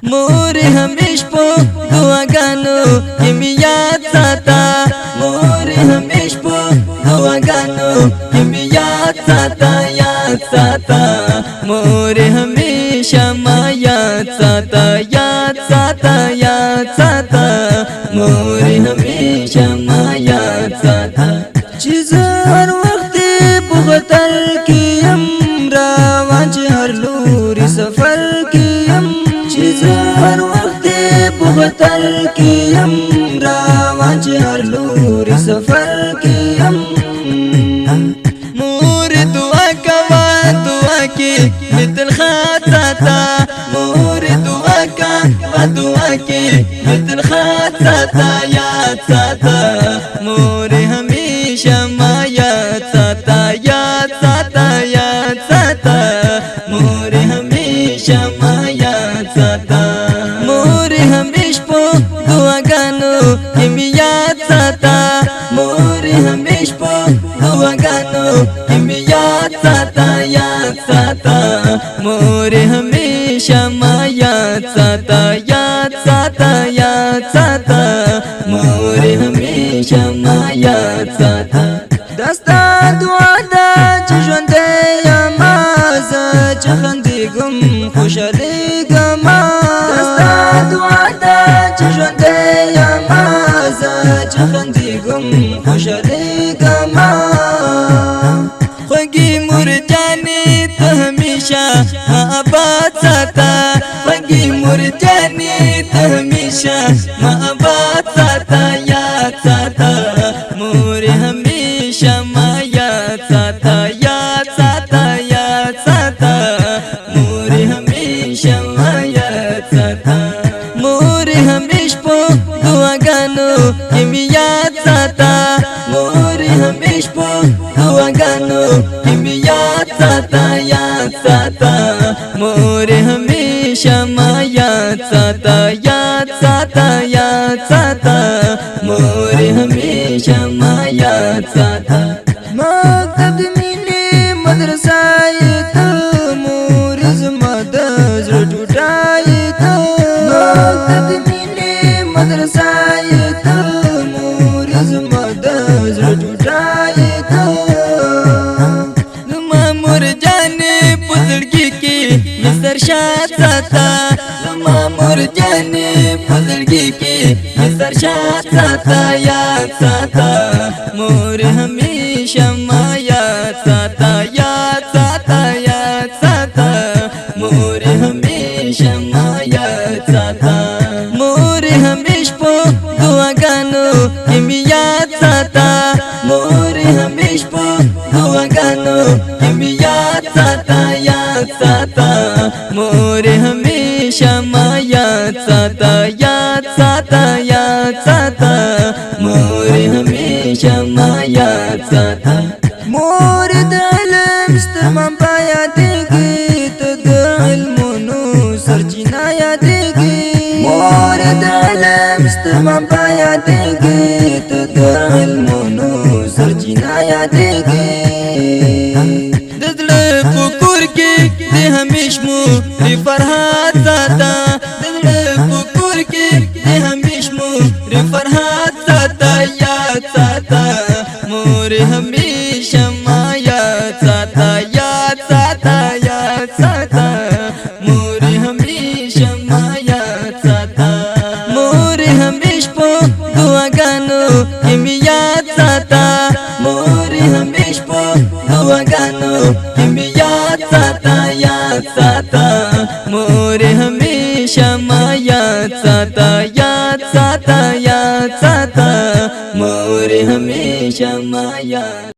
मोरे हमेश पो दुआ गानो कि मी याद साता मोरे हमेश पो दुआ गानो कि मी याद साता मोरे हमेशा मा याद साता मोरे हमेशा मा याद साता चीज़ हर वक्त बुगतल की हमरा वाज हर लूरी सफर की हम चीज़ हर वक्त बुगतल की हमरा वाज हर लूरी सफर की हम मोर दुआ कवा दुआ की मितल खाता मोर दुआ का दुआ की मितल खाता याद साता मोरे हमेशा मा याद साता मोरे हमेशा मा याद साता मोरे हमेश पो दुआ गानो कि मी याद साता मोरे हमेश पो दुआ गानो कि मी याद साता मोरे हमेशा मा याद साता मोरे हमेशा मा याद साता दस्ता दुआ दा चुजंदे यमाज़ चखंदी गुम खुशली गमा दस्ता दुआ दा चुजंदे यमाज़ चखंदी गुम खुशली गमा ख़ुगी मुरजानी तो हमेशा आबाद साता ख़ुगी मुरजानी तो हमेशा आबाद साता याद साता मोरे हमेशा मा याद साता मोरे हमेशा मा याद साता मोरे हमेश पो दुआ गानो कि मी याद साता मोरे हमेश पो दुआ गानो कि मी याद साता मोरे हमेशा मा याद साता मोरे हमेशा मा याद साता मकतब मिले मदरसाए तो मोरे ज़मादज़ टूटाए तो मकतब मिले मदरसाए तो मोरे ज़मादज़ टूटाए तो मामुर जाने पुज़ड़गी की मिसर शाद साता मामुर जाने पुज़ड़गी की मिसर शाद साता याद साता मोरे हमेशा मा याद साता मोरे हमेशा मा याद साता मोरे हमेश पो दुआ गानो कि मी याद साता मोरे हमेश पो दुआ गानो कि मी याद साता मोरे हमेशा मा याद साता मोरे हमेशा मा याद साता मोर दलम इस्तेमाल पाया देगी तो दिल मनो सरजीना याद देगी मोर दलम इस्तेमाल पाया देगी तो दिल मनो सरजीना याद देगी ददले पुकुर के दे हमेश मोरे फरहाद साता ददले पुकुर के दे हमेश मोरे फरहाद साता याद साता मोरे हमेशा मा याद साता मोरे हमेशा मा याद साता मोरे हमेश पो दुआ गानो कि मी याद साता मोरे हमेश पो दुआ गानो कि मी याद साता मोरे हमेशा मा याद साता मोरे हमेशा मा याद